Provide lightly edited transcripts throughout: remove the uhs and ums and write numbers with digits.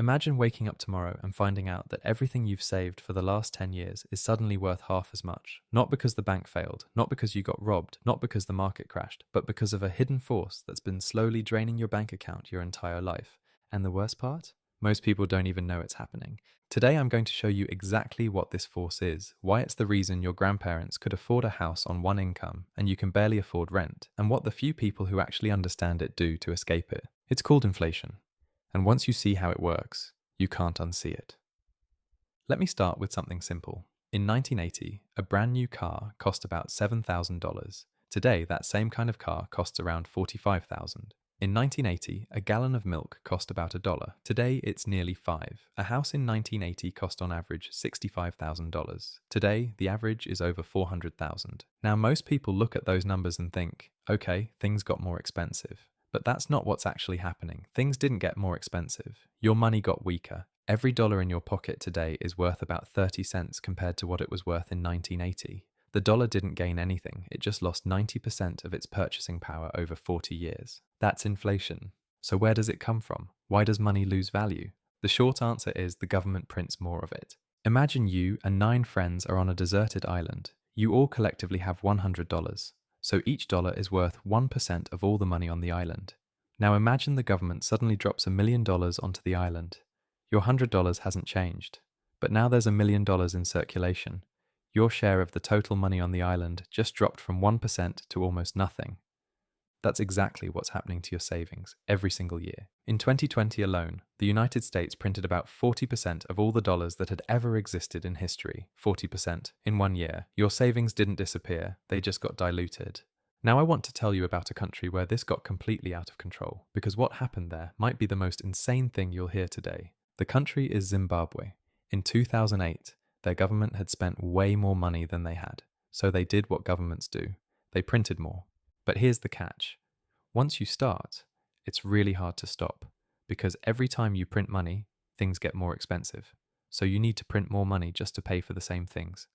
Imagine waking up tomorrow and finding out that everything you've saved for the last 10 years is suddenly worth half as much. Not because the bank failed, not because you got robbed, not because the market crashed, but because of a hidden force that's been slowly draining your bank account your entire life. And the worst part? Most people don't even know it's happening. Today I'm going to show you exactly what this force is, why it's the reason your grandparents could afford a house on one income and you can barely afford rent, and what the few people who actually understand it do to escape it. It's called inflation. And once you see how it works, you can't unsee it. Let me start with something simple. In 1980, a brand new car cost about $7,000. Today, that same kind of car costs around $45,000. In 1980, a gallon of milk cost about $1. Today, it's nearly $5. A house in 1980 cost on average $65,000. Today, the average is over $400,000. Now, most people look at those numbers and think, okay, things got more expensive. But that's not what's actually happening. Things didn't get more expensive. Your money got weaker. Every dollar in your pocket today is worth about 30 cents compared to what it was worth in 1980. The dollar didn't gain anything, it just lost 90% of its purchasing power over 40 years. That's inflation. So where does it come from? Why does money lose value? The short answer is the government prints more of it. Imagine you and 9 friends are on a deserted island. You all collectively have $100. So each dollar is worth 1% of all the money on the island. Now imagine the government suddenly drops $1 million onto the island. Your $100 hasn't changed, but now there's $1 million in circulation. Your share of the total money on the island just dropped from 1% to almost nothing. That's exactly what's happening to your savings every single year. In 2020 alone, the United States printed about 40% of all the dollars that had ever existed in history. 40% in 1 year. Your savings didn't disappear, they just got diluted. Now I want to tell you about a country where this got completely out of control, because what happened there might be the most insane thing you'll hear today. The country is Zimbabwe. In 2008, their government had spent way more money than they had, so they did what governments do. They printed more. But here's the catch. Once you start, it's really hard to stop, because every time you print money, things get more expensive. So you need to print more money just to pay for the same things.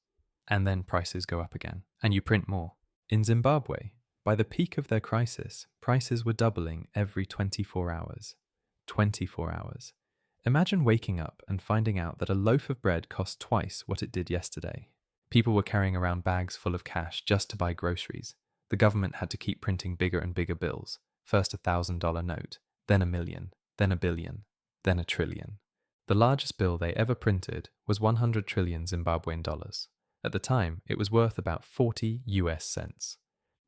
And then prices go up again, and you print more. In Zimbabwe, by the peak of their crisis, prices were doubling every 24 hours. 24 hours. Imagine waking up and finding out that a loaf of bread cost twice what it did yesterday. People were carrying around bags full of cash just to buy groceries. The government had to keep printing bigger and bigger bills. First a $1,000 note, then $1 million, then $1 billion, then $1 trillion. The largest bill they ever printed was 100 trillion Zimbabwean dollars. At the time, it was worth about 40 US cents.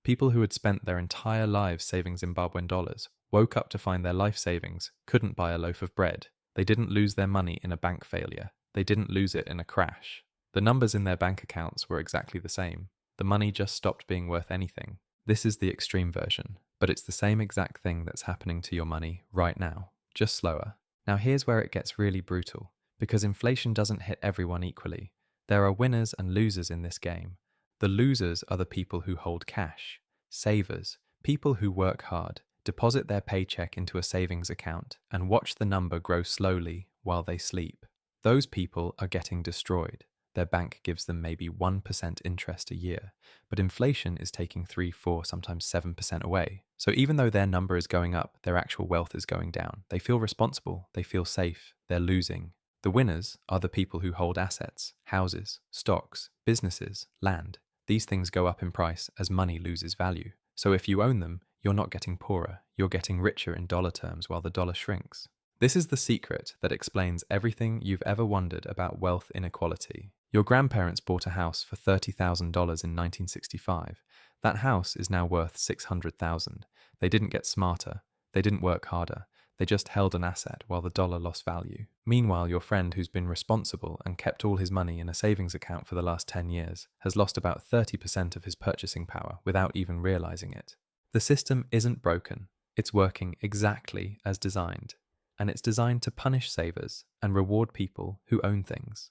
People who had spent their entire lives saving Zimbabwean dollars woke up to find their life savings couldn't buy a loaf of bread. They didn't lose their money in a bank failure. They didn't lose it in a crash. The numbers in their bank accounts were exactly the same. The money just stopped being worth anything. This is the extreme version, but it's the same exact thing that's happening to your money right now, just slower. Now here's where it gets really brutal, because inflation doesn't hit everyone equally. There are winners and losers in this game. The losers are the people who hold cash, savers, people who work hard, deposit their paycheck into a savings account, and watch the number grow slowly while they sleep. Those people are getting destroyed. Their bank gives them maybe 1% interest a year, but inflation is taking 3, 4, sometimes 7% away. So even though their number is going up, their actual wealth is going down. They feel responsible, they feel safe, they're losing. The winners are the people who hold assets, houses, stocks, businesses, land. These things go up in price as money loses value. So if you own them, you're not getting poorer, you're getting richer in dollar terms while the dollar shrinks. This is the secret that explains everything you've ever wondered about wealth inequality. Your grandparents bought a house for $30,000 in 1965. That house is now worth $600,000. They didn't get smarter, they didn't work harder, they just held an asset while the dollar lost value. Meanwhile, your friend who's been responsible and kept all his money in a savings account for the last 10 years has lost about 30% of his purchasing power without even realizing it. The system isn't broken, it's working exactly as designed, and it's designed to punish savers and reward people who own things.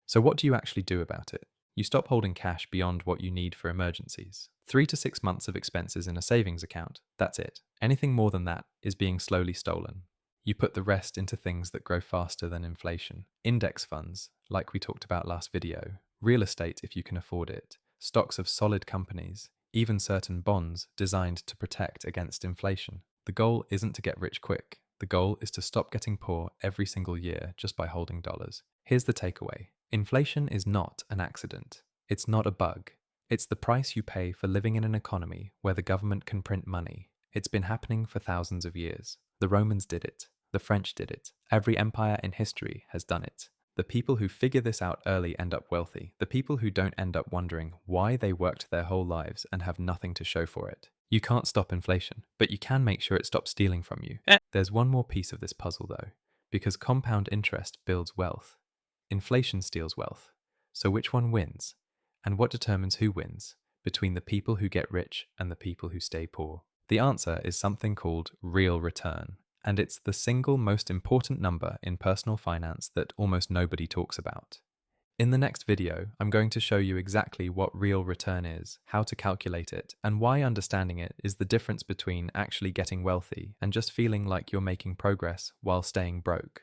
So what do you actually do about it? You stop holding cash beyond what you need for emergencies. 3 to 6 months of expenses in a savings account, that's it. Anything more than that is being slowly stolen. You put the rest into things that grow faster than inflation. Index funds, like we talked about last video, real estate if you can afford it, stocks of solid companies, even certain bonds designed to protect against inflation. The goal isn't to get rich quick. The The goal is to stop getting poor every single year just by holding dollars. Here's the takeaway. Inflation is not an accident. It's not a bug. It's the price you pay for living in an economy where the government can print money. It's been happening for thousands of years. The Romans did it. The French did it. Every empire in history has done it. The people who figure this out early end up wealthy. The people who don't end up wondering why they worked their whole lives and have nothing to show for it. You can't stop inflation, but you can make sure it stops stealing from you. There's one more piece of this puzzle though, because compound interest builds wealth. Inflation steals wealth. So which one wins? And what determines who wins between the people who get rich and the people who stay poor? The answer is something called real return. And it's the single most important number in personal finance that almost nobody talks about. In the next video, I'm going to show you exactly what real return is, how to calculate it, and why understanding it is the difference between actually getting wealthy and just feeling like you're making progress while staying broke.